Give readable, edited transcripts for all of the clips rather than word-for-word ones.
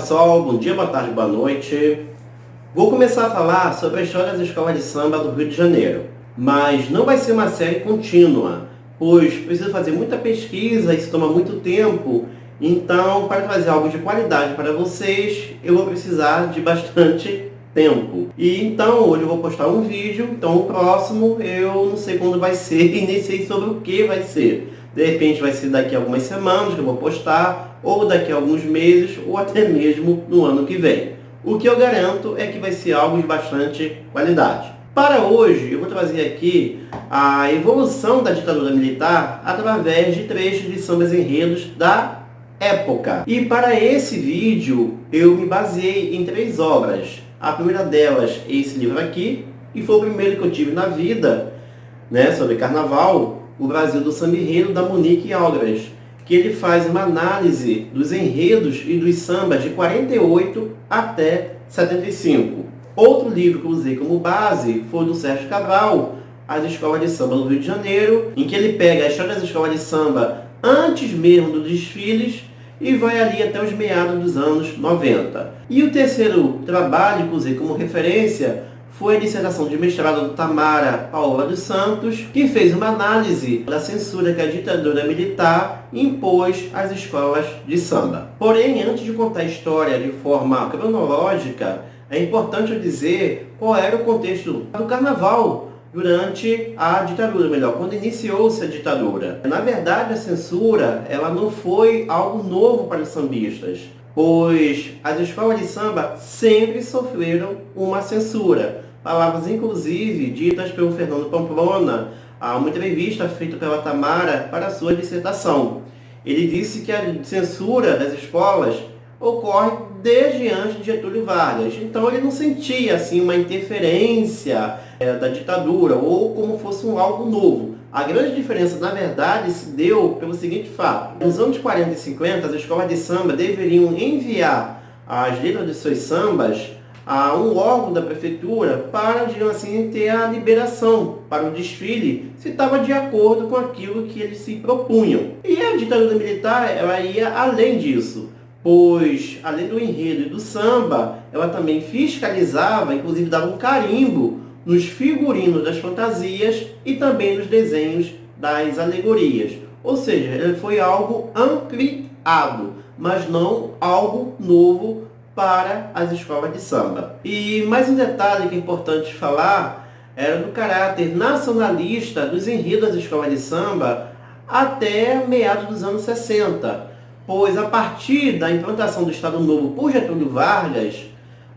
pessoal, bom dia, boa tarde, boa noite. Vou começar a falar sobre a história das escolas de samba do Rio de Janeiro, mas não vai ser uma série contínua, pois preciso fazer muita pesquisa, isso toma muito tempo, então para trazer algo de qualidade para vocês, eu vou precisar de bastante tempo. E então hoje eu vou postar um vídeo, então o próximo eu não sei quando vai ser e nem sei sobre o que vai ser. De repente vai ser daqui a algumas semanas que eu vou postar, ou daqui a alguns meses, ou até mesmo no ano que vem. O que eu garanto é que vai ser algo de bastante qualidade. Para hoje, eu vou trazer aqui a evolução da ditadura militar através de trechos de sambas enredos da época. E para esse vídeo, eu me baseei em 3 obras. A primeira delas é esse livro aqui, e foi o primeiro que eu tive na vida, sobre carnaval, O Brasil do Samba Enredo, da Monique Algras, que ele faz uma análise dos enredos e dos sambas de 48 até 75. Outro livro que eu usei como base foi o do Sérgio Cabral, As Escolas de Samba do Rio de Janeiro, em que ele pega a história das escolas de samba antes mesmo dos desfiles e vai ali até os meados dos anos 90. E o terceiro trabalho que eu usei como referência foi a dissertação de mestrado do Tamara Paola dos Santos, que fez uma análise da censura que a ditadura militar impôs às escolas de samba. Porém, antes de contar a história de forma cronológica, é importante eu dizer qual era o contexto do carnaval durante a ditadura, quando iniciou-se a ditadura. Na verdade, a censura ela não foi algo novo para os sambistas, pois as escolas de samba sempre sofreram uma censura. Palavras, inclusive, ditas pelo Fernando Pamplona, a uma entrevista feita pela Tamara para a sua dissertação. Ele disse que a censura das escolas ocorre desde antes de Getúlio Vargas. Então ele não sentia assim uma interferência da ditadura ou como fosse algo novo. A grande diferença, na verdade, se deu pelo seguinte fato. Nos anos 40 e 50, as escolas de samba deveriam enviar as letras de seus sambas a um órgão da prefeitura para, digamos assim, ter a liberação para o desfile se estava de acordo com aquilo que eles se propunham. E a ditadura militar ela ia além disso, pois, além do enredo e do samba, ela também fiscalizava, inclusive dava um carimbo nos figurinos das fantasias e também nos desenhos das alegorias. Ou seja, ele foi algo ampliado, mas não algo novo para as escolas de samba. E mais um detalhe que é importante falar era do caráter nacionalista dos enredos das escolas de samba até meados dos anos 60, pois a partir da implantação do Estado Novo por Getúlio Vargas,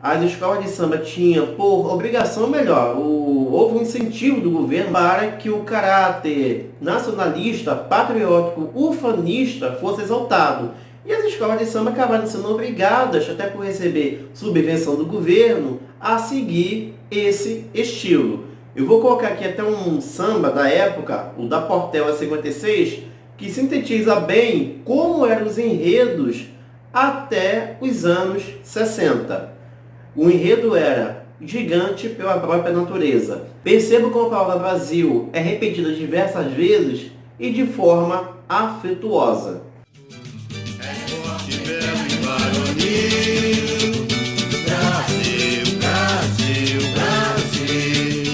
as escolas de samba tinham por obrigação, houve um incentivo do governo para que o caráter nacionalista, patriótico, ufanista fosse exaltado. E as escolas de samba acabaram sendo obrigadas, até por receber subvenção do governo, a seguir esse estilo. Eu vou colocar aqui até um samba da época, o da Portela 56, que sintetiza bem como eram os enredos até os anos 60. O enredo era gigante pela própria natureza. Perceba como a palavra Brasil é repetida diversas vezes e de forma afetuosa. Brasil, Brasil, Brasil,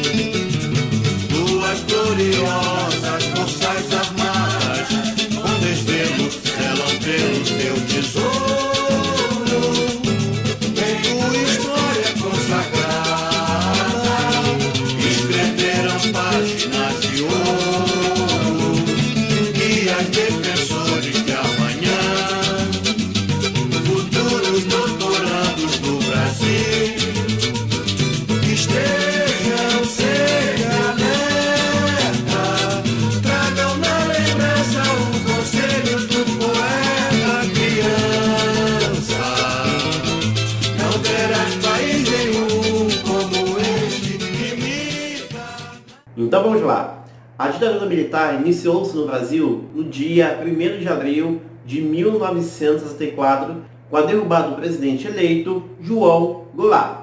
duas gloriosas forças armadas, com desvelo zelam pelo teu tesouro, em tua história consagrada, escreveram páginas de ouro, guias defensores de amanhã, futuros doutorandos do Brasil, estejam sem alerta, tragam na lembrança o conselho do poeta criança. Não terás país nenhum como este que imita. Então vamos lá. A ditadura militar iniciou-se no Brasil no dia 1º de abril de 1964, com a derrubada do presidente eleito João Goulart.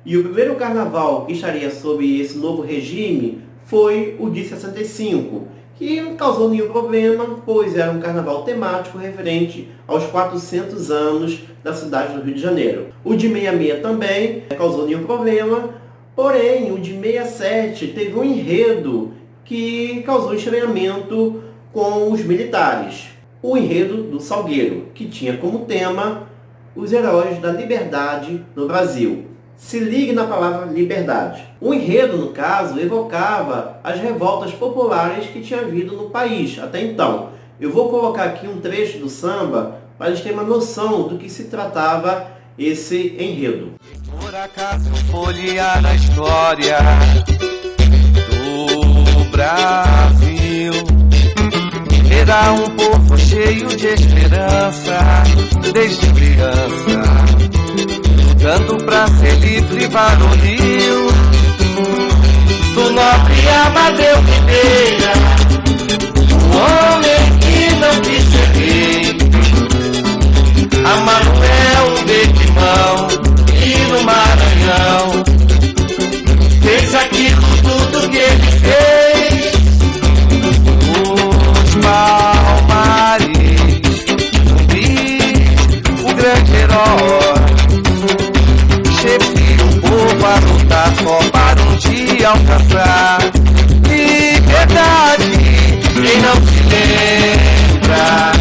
E o primeiro carnaval que estaria sob esse novo regime foi o de 65, que não causou nenhum problema, pois era um carnaval temático referente aos 400 anos da cidade do Rio de Janeiro. O de 66 também não causou nenhum problema, porém o de 67 teve um enredo que causou estranhamento com os militares. O enredo do Salgueiro, que tinha como tema os heróis da liberdade no Brasil. Se ligue na palavra liberdade. O enredo, no caso, evocava as revoltas populares que tinha havido no país até então. Eu vou colocar aqui um trecho do samba para a gente ter uma noção do que se tratava esse enredo. Por acaso folhear a história do Brasil, era um povo cheio de esperança, desde criança, lutando pra ser livre e varonil. Do nobre Amadeu Ribeira, o homem que não quis ser rei, a Manuel Bequimão e no Maranhão, fez aquilo tudo que ele fez. Os Palmares, Zumbi, o grande herói, chefia o povo a lutar só para um dia alcançar liberdade. Quem não se lembra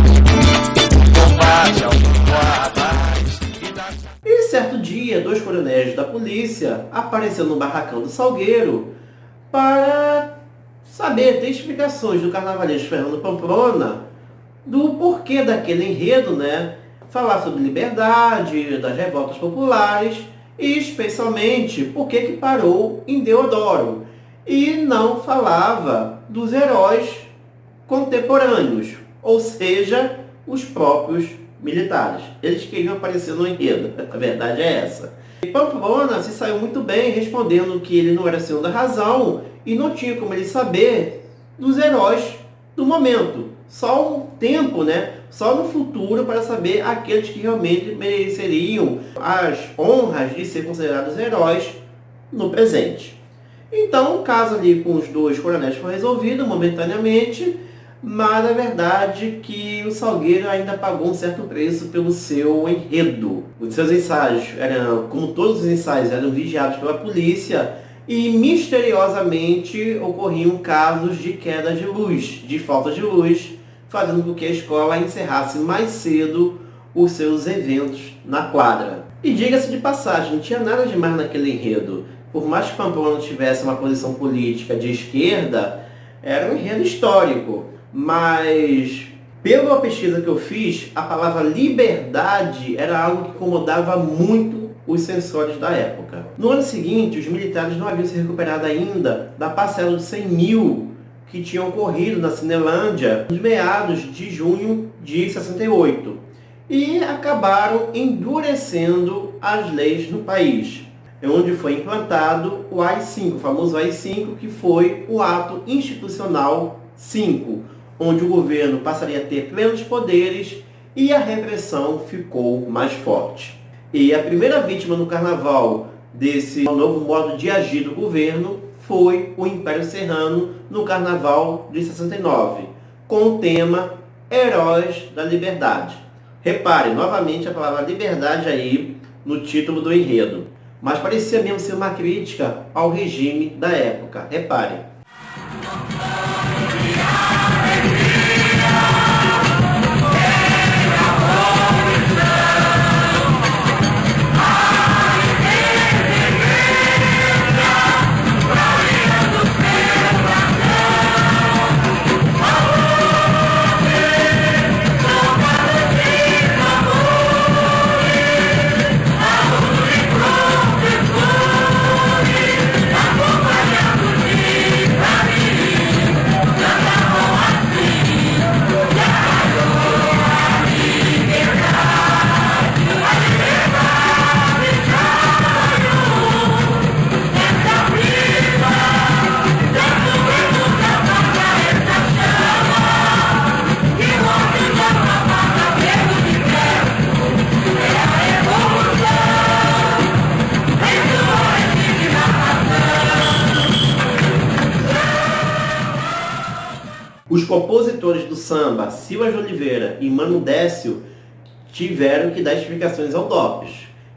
do combate aos guardas e das... E certo dia, 2 coronéis da polícia apareceram no barracão do Salgueiro para saber, ter explicações do carnavalesco Fernando Pamplona do porquê daquele enredo, né? Falar sobre liberdade, das revoltas populares e especialmente por que parou em Deodoro e não falava dos heróis contemporâneos, ou seja, os próprios militares. Eles queriam aparecer no enredo, a verdade é essa. E Pamplona se saiu muito bem respondendo que ele não era senhor da razão e não tinha como ele saber dos heróis do momento. Só um tempo, né? Só no futuro para saber aqueles que realmente mereceriam as honras de ser considerados heróis no presente. Então o caso ali com os 2 coronéis foi resolvido momentaneamente, mas a verdade é que o Salgueiro ainda pagou um certo preço pelo seu enredo. Os seus ensaios, como todos os ensaios, eram vigiados pela polícia e misteriosamente ocorriam casos de queda de luz, de falta de luz, fazendo com que a escola encerrasse mais cedo os seus eventos na quadra. E diga-se de passagem, não tinha nada demais naquele enredo. Por mais que Pamplona tivesse uma posição política de esquerda, era um enredo histórico. Mas, pela pesquisa que eu fiz, a palavra liberdade era algo que incomodava muito os censores da época. No ano seguinte, os militares não haviam se recuperado ainda da parcela de 100 mil que tinham ocorrido na Cinelândia nos meados de junho de 68 e acabaram endurecendo as leis no país, onde foi implantado o AI-5, o famoso AI-5, que foi o Ato Institucional 5, onde o governo passaria a ter plenos poderes e a repressão ficou mais forte. E a primeira vítima no carnaval desse novo modo de agir do governo foi o Império Serrano no carnaval de 69, com o tema Heróis da Liberdade. Repare novamente a palavra liberdade aí no título do enredo, mas parecia mesmo ser uma crítica ao regime da época. Repare. Os compositores do samba, Silas de Oliveira e Mano Décio, tiveram que dar explicações ao DOPS.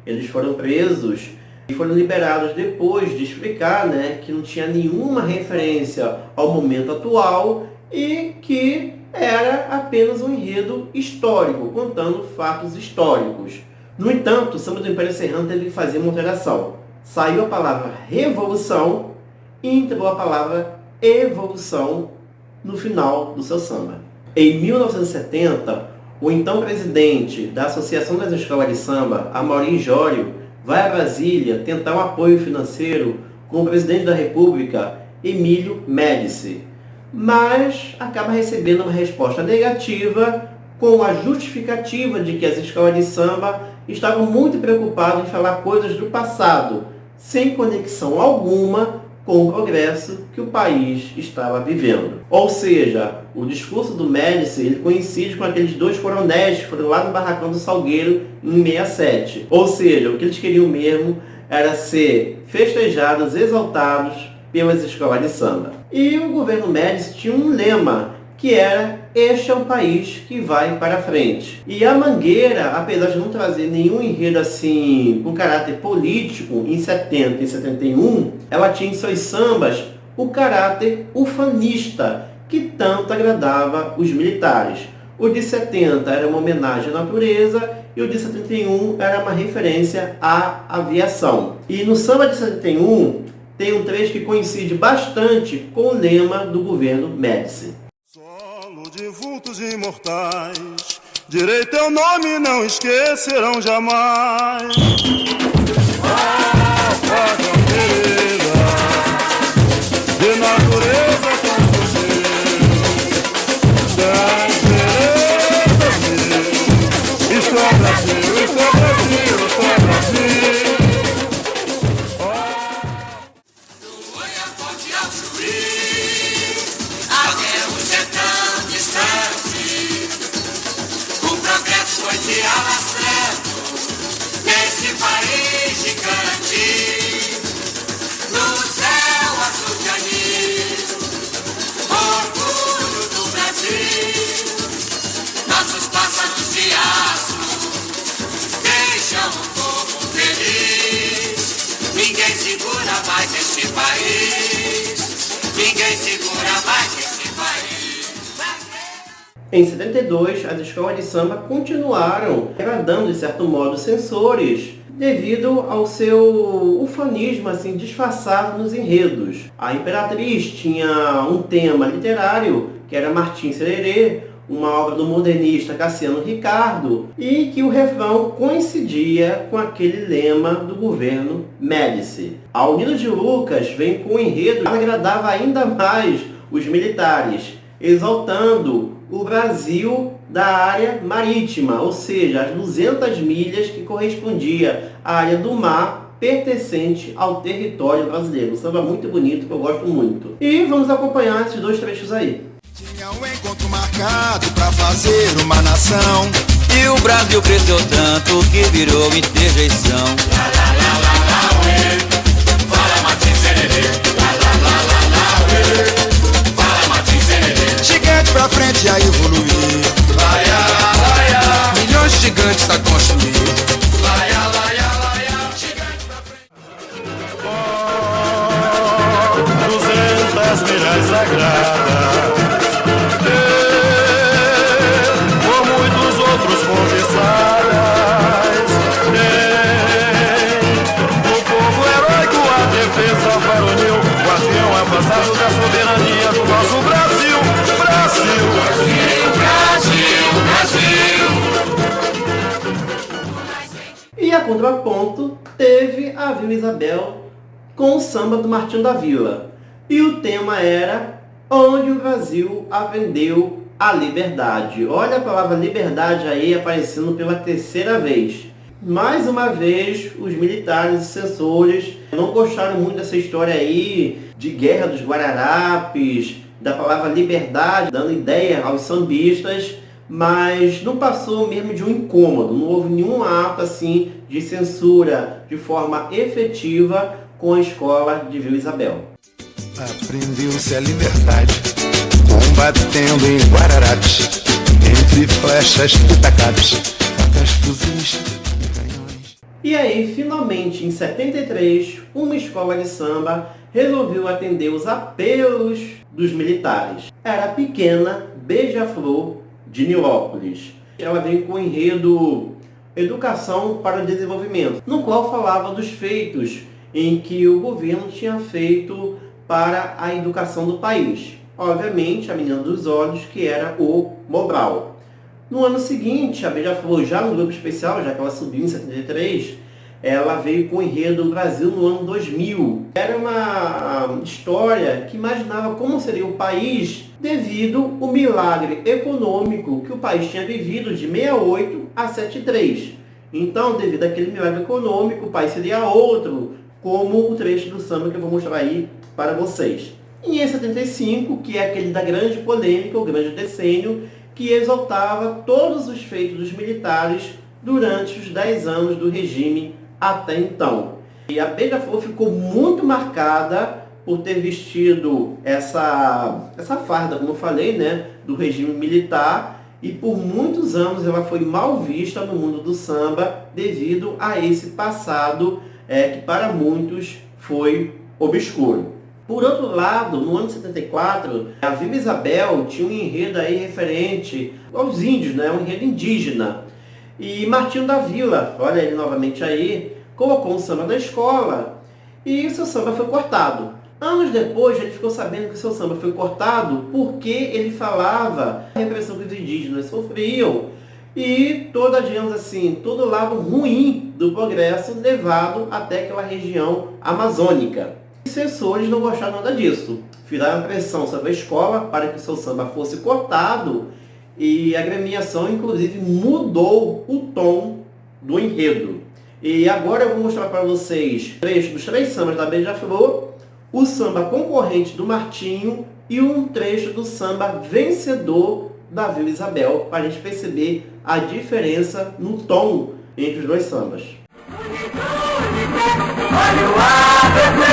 Eles foram presos e foram liberados depois de explicar, que não tinha nenhuma referência ao momento atual e que era apenas um enredo histórico, contando fatos históricos. No entanto, o samba do Império Serrano teve que fazer uma alteração. Saiu a palavra revolução e entrou a palavra evolução no final do seu samba. Em 1970, o então presidente da Associação das Escolas de Samba, Amaury Jório, vai a Brasília tentar um apoio financeiro com o presidente da República, Emílio Médici, mas acaba recebendo uma resposta negativa com a justificativa de que as escolas de samba estavam muito preocupadas em falar coisas do passado, sem conexão alguma com o progresso que o país estava vivendo. Ou seja, o discurso do Médici ele coincide com aqueles dois coronéis que foram lá no Barracão do Salgueiro em 67. Ou seja, o que eles queriam mesmo era ser festejados, exaltados pelas escolas de samba. E o governo Médici tinha um lema, que era: este é um país que vai para frente. E a Mangueira, apesar de não trazer nenhum enredo assim com caráter político, em 70 e 71, ela tinha em seus sambas o caráter ufanista, que tanto agradava os militares. O de 70 era uma homenagem à natureza e o de 71 era uma referência à aviação. E no samba de 71 tem um trecho que coincide bastante com o lema do governo Médici. De vultos imortais, direi teu nome não esquecerão jamais. Pagam querida, de natureza com você, das veredas mil. Isto é Brasil, isto é Brasil, isto é Brasil. Do Oiapoque ao Chuí, até o sertão distante, o progresso foi se alastrando nesse país gigante. No céu azul de anil, orgulho do Brasil, nossos pássaros de aço deixam o povo feliz. Ninguém segura mais este país, ninguém segura mais este país. Em 72, as escolas de samba continuaram agradando, de certo modo, os censores, devido ao seu ufanismo assim, disfarçado nos enredos. A Imperatriz tinha um tema literário, que era Martim Sererê, uma obra do modernista Cassiano Ricardo, e que o refrão coincidia com aquele lema do governo Médici. A Unidos de Lucas vem com um enredo que agradava ainda mais os militares, exaltando o Brasil da área marítima, ou seja, as 200 milhas que correspondia à área do mar pertencente ao território brasileiro. Um samba muito bonito, que eu gosto muito. E vamos acompanhar esses dois trechos aí. Tinha um encontro marcado pra fazer uma nação, e o Brasil cresceu tanto que virou interjeição. Fala Martim Sererê, fala Martim Sererê. gigante pra frente a evoluir. Milhões de gigantes a construir. Gigante pra frente. 200 milhas sagradas, por muitos outros conquistadas. O povo heróico, a defesa varonil, guardião avançado da soberania do nosso Brasil. Brasil, E a contraponto teve a Vila Isabel com o samba do Martinho da Vila. E o tema era Onde o Brasil Aprendeu a Liberdade. Olha a palavra liberdade aí aparecendo pela terceira vez. Mais uma vez, os militares e censores não gostaram muito dessa história aí de guerra dos Guararapes, da palavra liberdade, dando ideia aos sambistas, mas não passou mesmo de um incômodo, não houve nenhum ato assim de censura de forma efetiva com a escola de Vila Isabel. Aprendeu-se a liberdade com batendo em Guararapes, entre flechas e tacadas, facas, fuzis e canhões. E aí, finalmente, em 73, uma escola de samba resolveu atender os apelos dos militares. Era a pequena Beija-Flor de Nilópolis. Ela veio com o enredo Educação para o Desenvolvimento, no qual falava dos feitos em que o governo tinha feito para a educação do país. Obviamente, a menina dos olhos, que era o Mobral. No ano seguinte, a Beija-Flor, já no grupo especial, já que ela subiu em 73, ela veio com o enredo Brasil no ano 2000. Era uma história que imaginava como seria o país devido ao milagre econômico que o país tinha vivido de 68 a 73. Então, devido àquele milagre econômico, o país seria outro, como o trecho do samba que eu vou mostrar aí para vocês. E em 75, que é aquele da grande polêmica, o grande decênio, que exaltava todos os feitos dos militares durante os 10 anos do regime até então. E a Beija-Flor ficou muito marcada por ter vestido essa farda, como eu falei, né, do regime militar, e por muitos anos ela foi mal vista no mundo do samba devido a esse passado que para muitos foi obscuro. Por outro lado, no ano 74, a Vila Isabel tinha um enredo aí referente aos índios, né, um enredo indígena. E Martinho da Vila, olha ele novamente aí, colocou um samba na escola e o seu samba foi cortado. Anos depois, ele ficou sabendo que o seu samba foi cortado porque ele falava da repressão que os indígenas sofriam e todo, digamos assim, todo o lado ruim do progresso levado até aquela região amazônica. Os censores não gostaram nada disso. Fizeram pressão sobre a escola para que o seu samba fosse cortado e a agremiação, inclusive, mudou o tom do enredo. E agora eu vou mostrar para vocês trechos dos 3 sambas da Beija-Flor, o samba concorrente do Martinho e um trecho do samba vencedor da Vila Isabel, para a gente perceber a diferença no tom entre os 2 sambas. Olha o ABC,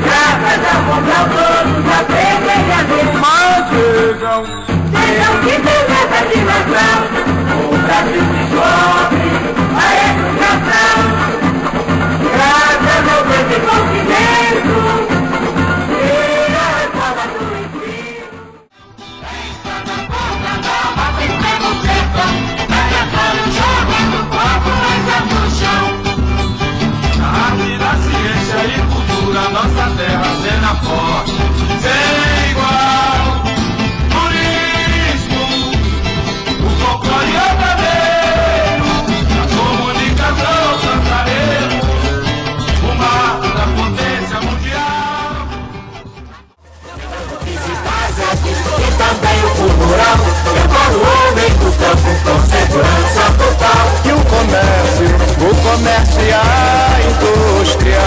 já faz a boca ao todo, já peguei a ver. Mas sejam que tem essa dimensão, o Brasil descobre a educação. Graças ao grande continente, e a reforma do ensino. Está na ponta da mata e pelo sertão, vai agora jogando copo, mas no chão. Arte da ciência e cultura, nossa terra cena forte, sem igual. Turismo, o folclore verdadeiro, a comunicação santareno, o marco da potência mundial. E também o cultural, eu moro homem do campo com segurança total. E o comércio e a indústria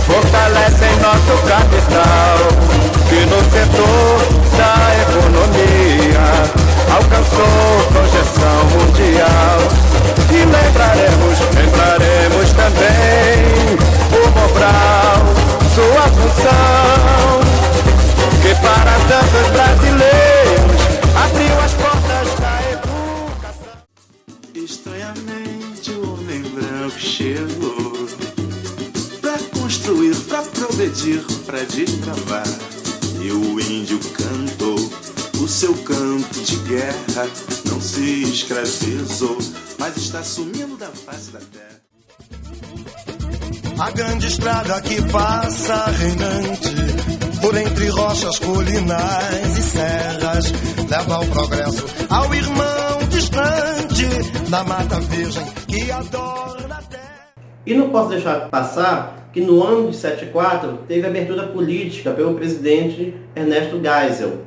fortalecem nosso capital, que no setor da economia alcançou projeção mundial. E lembraremos também o Mobral, sua função, que para tantos brasileiros abriu as portas da educação. Estranhamente o homem branco chegou pra construir, pra progredir, pra desbravar. E o índio cantou o seu canto de guerra, não se escravizou, mas está sumindo da face da terra. A grande estrada que passa reinante por entre rochas colinais e serras leva ao progresso, ao irmão distante da mata virgem que adorna a terra. E não posso deixar passar que no ano de 74 teve abertura política pelo presidente Ernesto Geisel,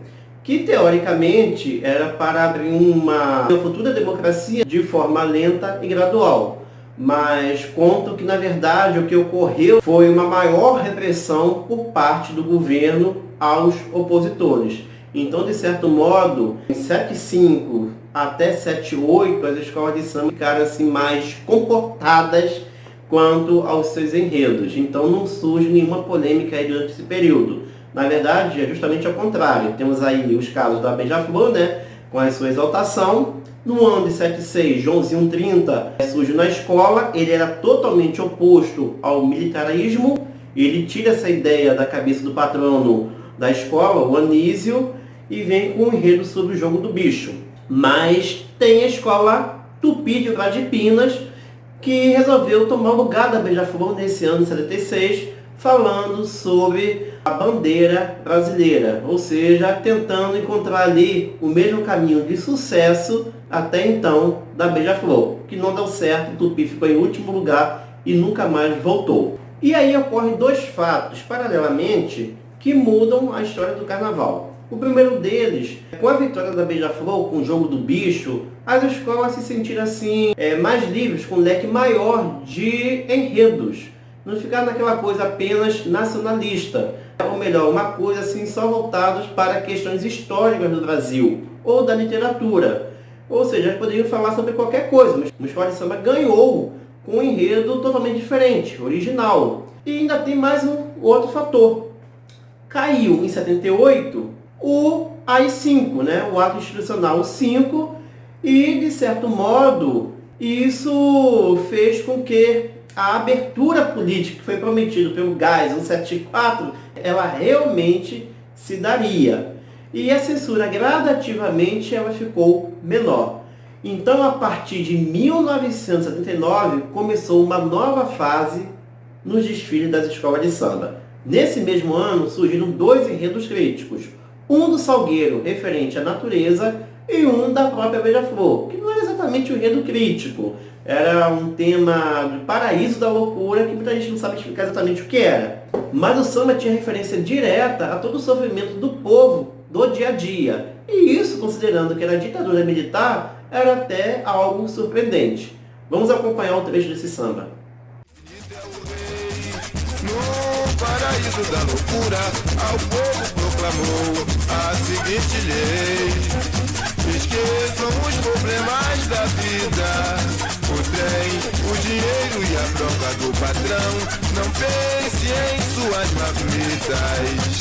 que teoricamente era para abrir uma futura democracia de forma lenta e gradual. Mas conto que, na verdade, o que ocorreu foi uma maior repressão por parte do governo aos opositores. Então, de certo modo, em 75 até 78, as escolas de samba ficaram assim, mais comportadas quanto aos seus enredos. Então, não surge nenhuma polêmica aí durante esse período. Na verdade, é justamente ao contrário. Temos aí os casos da Beija-Flor, né, com a sua exaltação. No ano de 76, Joãozinho 30 surge na escola. Ele era totalmente oposto ao militarismo. Ele tira essa ideia da cabeça do patrono da escola, o Anísio, e vem com um enredo sobre o jogo do bicho. Mas tem a escola Tupi de Bradipinas, que resolveu tomar o lugar da Beija-Flor nesse ano de 76, falando sobre a bandeira brasileira, ou seja, tentando encontrar ali o mesmo caminho de sucesso até então da Beija-Flor, que não deu certo, o Tupi ficou em último lugar e nunca mais voltou. E aí ocorrem dois fatos, paralelamente, que mudam a história do carnaval. O primeiro deles, com a vitória da Beija-Flor, com o jogo do bicho, as escolas se sentiram assim, mais livres, com um leque maior de enredos. Não ficar naquela coisa apenas nacionalista, ou melhor, uma coisa assim só voltados para questões históricas do Brasil, ou da literatura. Ou seja, poderiam falar sobre qualquer coisa, mas a escola de samba ganhou com um enredo totalmente diferente, original. E ainda tem mais um outro fator. Caiu em 78 o AI-5, né? O ato institucional 5, e de certo modo isso fez com que a abertura política que foi prometida pelo GÁS 174, ela realmente se daria. E a censura gradativamente ela ficou menor. Então, a partir de 1979, começou uma nova fase nos desfiles das escolas de samba. Nesse mesmo ano, surgiram dois enredos críticos. Um do Salgueiro, referente à natureza, e um da própria Beija-Flor, que não era exatamente um enredo crítico. Era um tema do paraíso da loucura, que muita gente não sabe explicar exatamente o que era. Mas o samba tinha referência direta a todo o sofrimento do povo, do dia a dia. E isso, considerando que era ditadura militar, era até algo surpreendente. Vamos acompanhar o trecho desse samba. No paraíso da loucura, ao povo proclamou a seguinte lei: esqueçam os problemas da vida, o trem, o dinheiro e a troca do patrão. Não pense em suas marmitas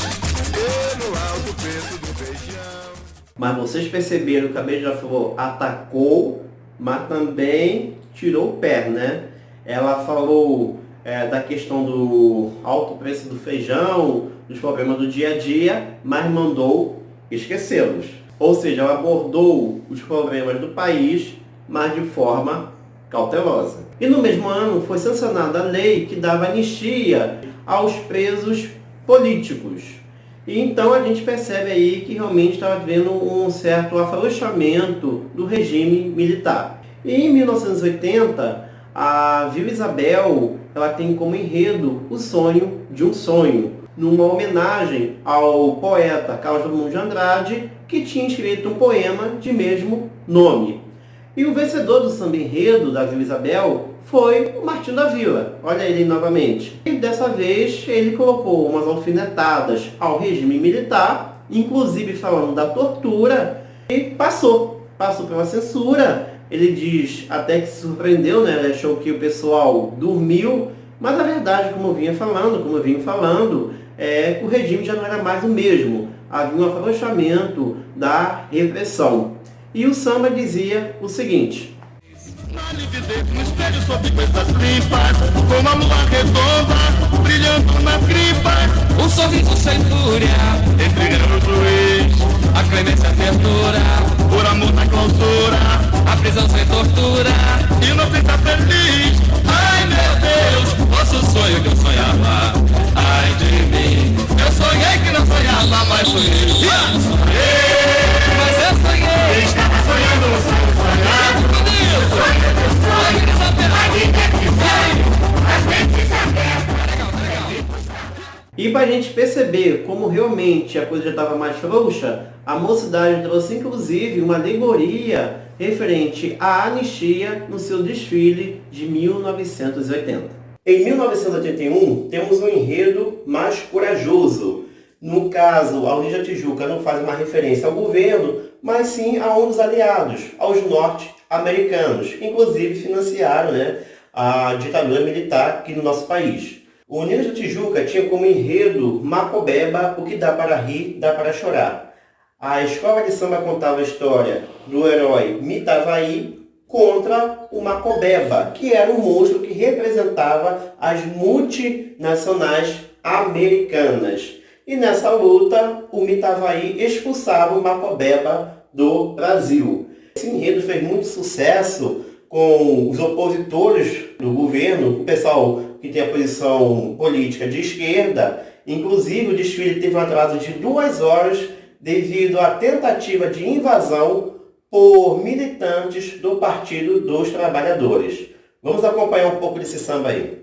e no alto preço do feijão. Mas vocês perceberam que a Beija-Flor atacou, mas também tirou o pé, né? Ela falou da questão do alto preço do feijão, dos problemas do dia a dia, mas mandou esquecê-los. Ou seja, ela abordou os problemas do país, mas de forma cautelosa. E no mesmo ano foi sancionada a lei que dava anistia aos presos políticos. E então a gente percebe aí que realmente estava havendo um certo afrouxamento do regime militar. E em 1980, a Vila Isabel ela tem como enredo O Sonho de um Sonho, numa homenagem ao poeta Carlos Drummond de Andrade, que tinha escrito um poema de mesmo nome. E o vencedor do samba enredo da Vila Isabel foi o Martinho da Vila. Olha ele novamente. E dessa vez ele colocou umas alfinetadas ao regime militar, inclusive falando da tortura, e passou pela censura. Ele diz até que se surpreendeu, né? Ele achou que o pessoal dormiu, mas na verdade, como eu vinha falando, o regime já não era mais o mesmo. Havia um afrouxamento da repressão. E o samba dizia o seguinte: Na lividez, no espelho sob essas limpas, com uma lua redonda, brilhando nas gripas, Um sorriso sem fúria, entregando o juiz, a clemência, a ternura, por amor na clausura, a prisão sem tortura. inocência feliz. Ai meu Deus, nosso sonho que eu sonhava. Ai de mim, eu sonhei que não sonhava, mas sonhei. Mas eu sonhei. Estava sonhando um sonho sonhado, Comigo, sonho E para a gente perceber como realmente a coisa já estava mais frouxa, a mocidade trouxe inclusive uma alegoria referente à anistia no seu desfile de 1980. Em 1981, temos um enredo mais corajoso. No caso, a União da Tijuca não faz uma referência ao governo, mas sim a um dos aliados, aos norte-americanos, que inclusive financiaram a ditadura militar aqui no nosso país. O Unidos da Tijuca tinha como enredo Macobeba, o que dá para rir, dá para chorar. A escola de samba contava a história do herói Mitavaí contra o Macobeba, que era um monstro que representava as multinacionais americanas. E nessa luta, o Mitavaí expulsava o Macobeba do Brasil. Esse enredo fez muito sucesso com os opositores do governo, o pessoal que tem a posição política de esquerda. Inclusive, o desfile teve um atraso de 2 horas devido à tentativa de invasão por militantes do Partido dos Trabalhadores. Vamos acompanhar um pouco desse samba aí.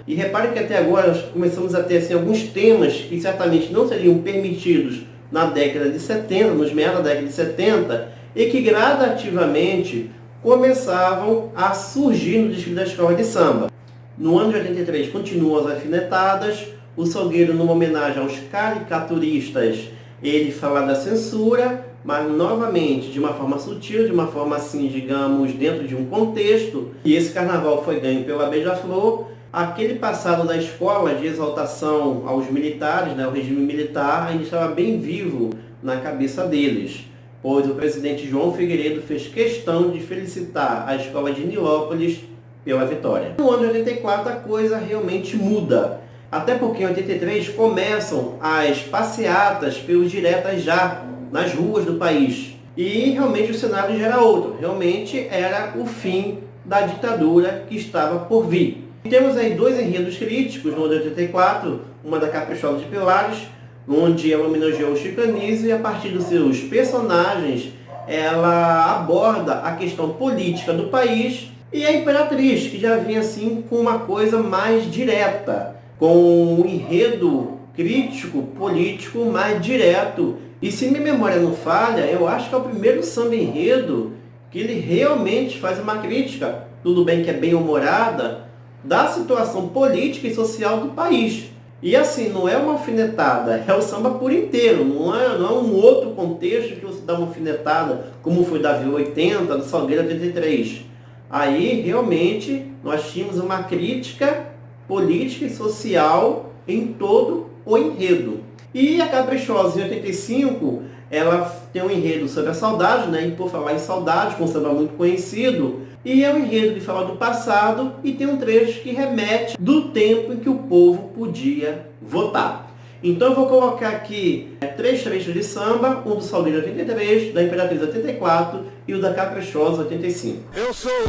E repare que até agora nós começamos a ter assim, alguns temas que certamente não seriam permitidos na década de 70, nos meados da década de 70, e que gradativamente começavam a surgir no desfile da escola de samba. No ano de 83 continuam as alfinetadas, o Salgueiro, numa homenagem aos caricaturistas, ele fala da censura, mas novamente de uma forma sutil, de uma forma assim, digamos, dentro de um contexto. E esse carnaval foi ganho pela Beija-Flor. Aquele passado da escola de exaltação aos militares, né, o regime militar, ainda estava bem vivo na cabeça deles, pois o presidente João Figueiredo fez questão de felicitar a escola de Nilópolis pela vitória. No ano de 84 a coisa realmente muda, até porque em 83 começam as passeatas pelos diretas já nas ruas do país. E realmente o cenário já era outro, realmente era o fim da ditadura que estava por vir. Temos aí 2 enredos críticos no ano de 84, uma da Caprichosa de Pilares, onde ela homenageou o Chico Anísio e a partir dos seus personagens ela aborda a questão política do país, e a Imperatriz, que já vinha assim com uma coisa mais direta, com um enredo crítico, político mais direto. E se minha memória não falha, eu acho que é o primeiro samba enredo que ele realmente faz uma crítica, tudo bem que é bem humorada, da situação política e social do país. E assim, não é uma alfinetada, é o samba por inteiro, não é um outro contexto que você dá uma alfinetada, como foi da Vila 80, do Salgueiro 83. Aí, realmente, nós tínhamos uma crítica política e social em todo o enredo. E a Caprichosa, em 85, ela tem um enredo sobre a saudade, né? E por falar em saudade, com um samba muito conhecido, e é um enredo que fala do passado e tem um trecho que remete do tempo em que o povo podia votar. Então eu vou colocar aqui 3 trechos de samba, um do Salgueiro 83, da Imperatriz 84 e o da Caprichosa 85. Eu sou o rio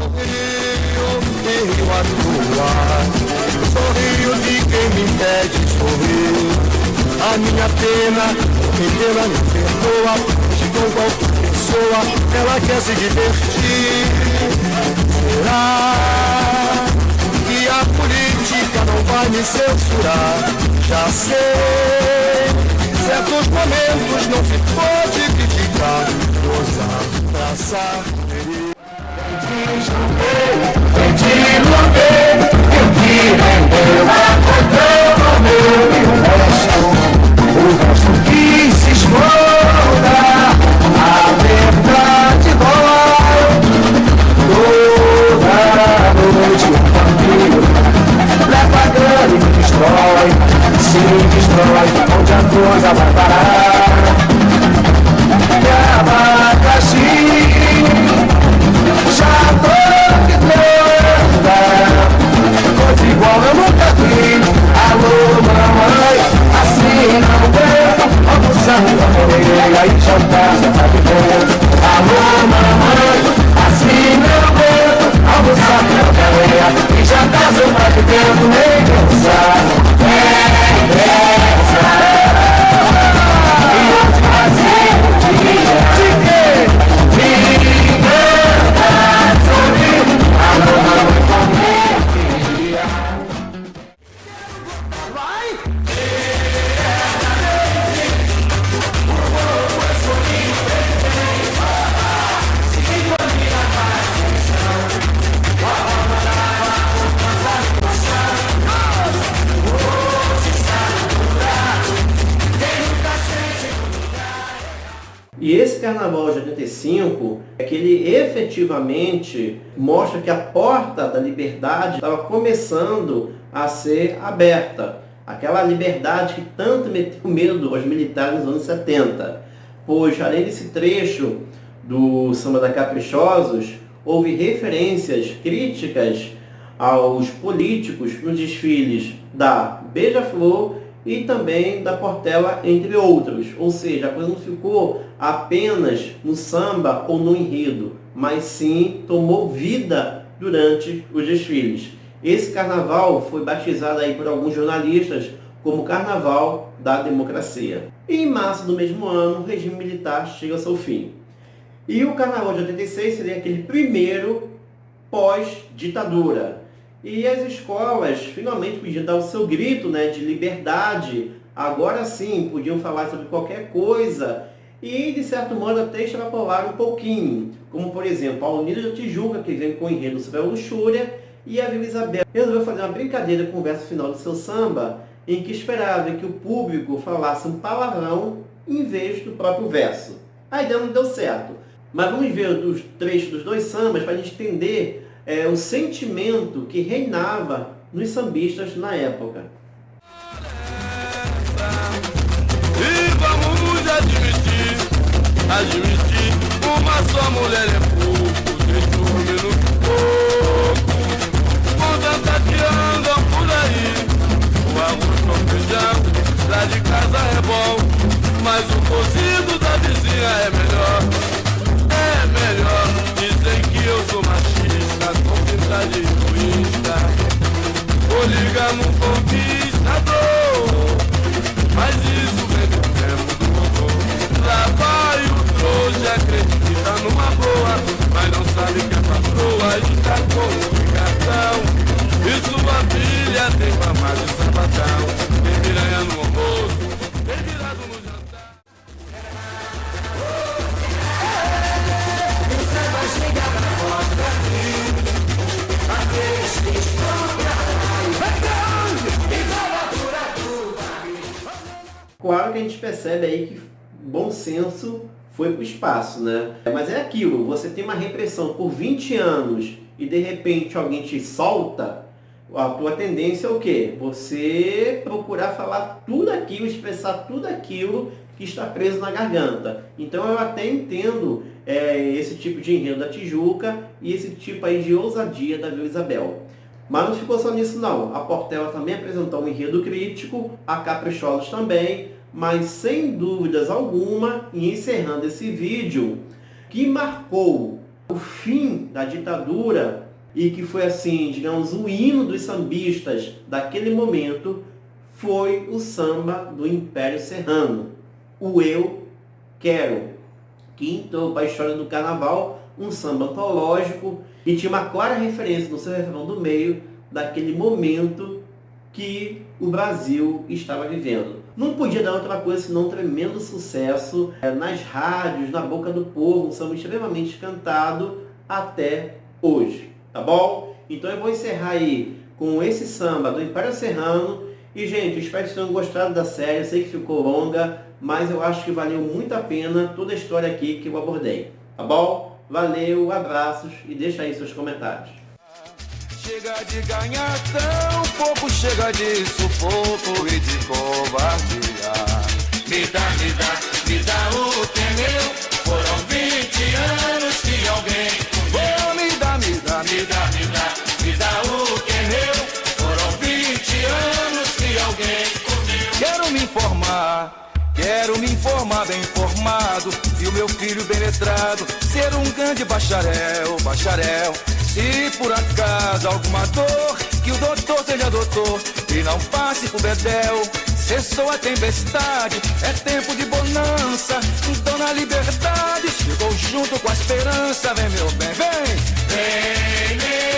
a luar, sou rio de quem me impede de sorrir. A minha pena, quem ela me perdoa, de com qualquer pessoa, ela quer se divertir. Será que a política não vai me censurar? Já sei, certos momentos não se pode criticar, gozar, traçar, ferir. Eu te iluminei, eu te rendeu, acordou o meu e o resto que se esconda, a verdade dói. Toda noite um vampiro leva dano e me destrói, se destrói, onde a coisa vai parar. E abacaxi da sombra que tento nem pensar. E onde fazer o dia de quê? Liberdade, sorrir, amor, como queria. Vai! E esse carnaval de 85 é que ele efetivamente mostra que a porta da liberdade estava começando a ser aberta. Aquela liberdade que tanto meteu medo aos militares nos anos 70. Pois, além desse trecho do Samba da Caprichosos, houve referências críticas aos políticos nos desfiles da Beija-Flor e também da Portela, entre outros. Ou seja, a coisa não ficou apenas no samba ou no enredo, mas sim tomou vida durante os desfiles. Esse carnaval foi batizado aí por alguns jornalistas como Carnaval da Democracia. E em março do mesmo ano, o regime militar chega ao seu fim. E o carnaval de 86 seria aquele primeiro pós-ditadura. E as escolas finalmente podiam dar o seu grito, né, de liberdade. Agora sim, podiam falar sobre qualquer coisa. E, de certo modo, até extrapolar um pouquinho. Como, por exemplo, a Unidos da Tijuca, que vem com o enredo sobre a luxúria, e a Vila Isabel resolveu fazer uma brincadeira com o verso final do seu samba, em que esperava que o público falasse um palavrão em vez do próprio verso. A ideia não deu certo. Mas vamos ver os trechos dos dois sambas para a gente entender o sentimento que reinava nos sambistas na época. E vamos admitir, uma só mulher é pouco, deixa o homem pouco. Com tanta que andam por aí, o arroz com feijão, lá de casa é bom, mas o cozido da vizinha é melhor. É melhor, dizem que eu sou machista, com pinta de egoísta. Polígamo conquistador, mas isso vem do tempo do vovô. Lá vai o trouxa, acredita numa boa, mas não sabe que a patroa está com obrigação. E sua filha tem fama de sapatão, tem piranha no almoço, tem virado no jantar. Claro que a gente percebe aí que bom senso foi para o espaço, né? Mas é aquilo, você tem uma repressão por 20 anos e de repente alguém te solta, a tua tendência é o quê? Você procurar falar tudo aquilo, expressar tudo aquilo que está preso na garganta. Então eu até entendo esse tipo de enredo da Tijuca e esse tipo aí de ousadia da Vila Isabel. Mas não ficou só nisso não. A Portela também apresentou um enredo crítico, a Caprichosos também, mas sem dúvidas alguma, e encerrando esse vídeo, que marcou o fim da ditadura e que foi assim, digamos, o hino dos sambistas daquele momento, foi o samba do Império Serrano, o Eu Quero, que entrou para a história do carnaval, um samba antológico, e tinha uma clara referência no seu refrão do meio daquele momento que o Brasil estava vivendo. Não podia dar outra coisa senão um tremendo sucesso nas rádios, na boca do povo, um samba extremamente cantado até hoje, tá bom? Então eu vou encerrar aí com esse samba do Império Serrano. E, gente, eu espero que vocês tenham gostado da série. Eu sei que ficou longa, mas eu acho que valeu muito a pena toda a história aqui que eu abordei, tá bom? Valeu, abraços e deixa aí seus comentários. Chega de ganhar tão pouco, chega de sufoco e de covardia. Me dá o que é meu. Foram 20 anos que alguém comeu. Me dá o que é meu. Foram 20 anos que alguém comeu. Quero me informar bem informado, e o meu filho bem letrado ser um grande bacharel. Se por acaso alguma dor, que o doutor seja doutor e não passe pro bedel. Cessou a tempestade, é tempo de bonança. Dona Liberdade chegou junto com a esperança. Vem, meu bem, vem! Vem, meu